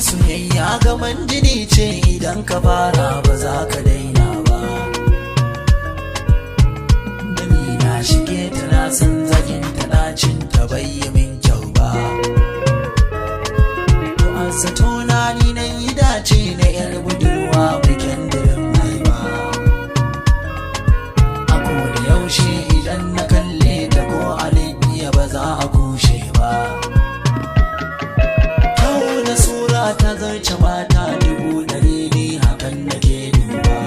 Soyayya gaman jini ce, idan ka fara ba za ka daina ba. Dami na shige ta, na san zagin ta, ɗacin ta bai yi min kyau ba. To a zato na ni na yi dace na yar budurwa bikin dirin haiba. A koda yaushe idan na kalle ta ko alibiya ba za a kushe ba. Ta zarce mata 100 ne, hakan nake duba.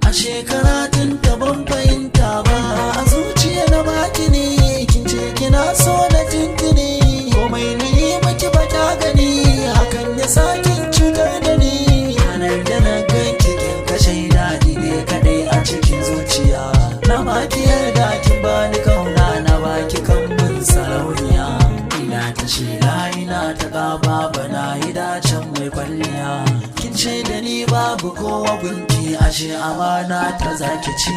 A shekara tun da ban fahimta ba, a zuciya na baki ne, kin ce kina so na tintini. Komai na yi maki ba ta gani, hakan ya sa kin cutar da ni. Ranar da na ganki kin kashe daɗi ne kaɗai a cikin zuciya. Na baki yarda kin bani kauna, na baki kambun sarauniya. Ina ta shela ina ta ƙaba, bana yi dacen mai kwalliya. Kin ce da ni babu kowa gunki, ashe amana ta zaki ci.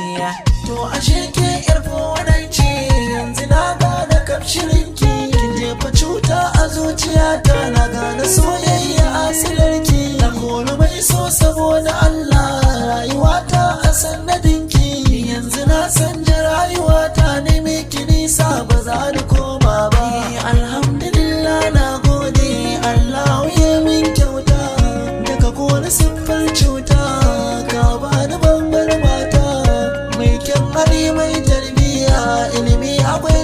To ashe ke yar fowanan ce, yanzu na gane kafshirinki. Kin jefa cuta a zuciyata, na gane soyayya asilarki. Na kori mai so saboda Allah, rayuwata a sannadinki. Yanzu na sanja rayuwata, ne miki nisa ba za ni koma ba. Alhamdulillah na gode, Allah ya min kyauta. Daga kone siffar cuta, ka bani babbar mata. Mai kyan hali mai tarbiya, ilimi akwai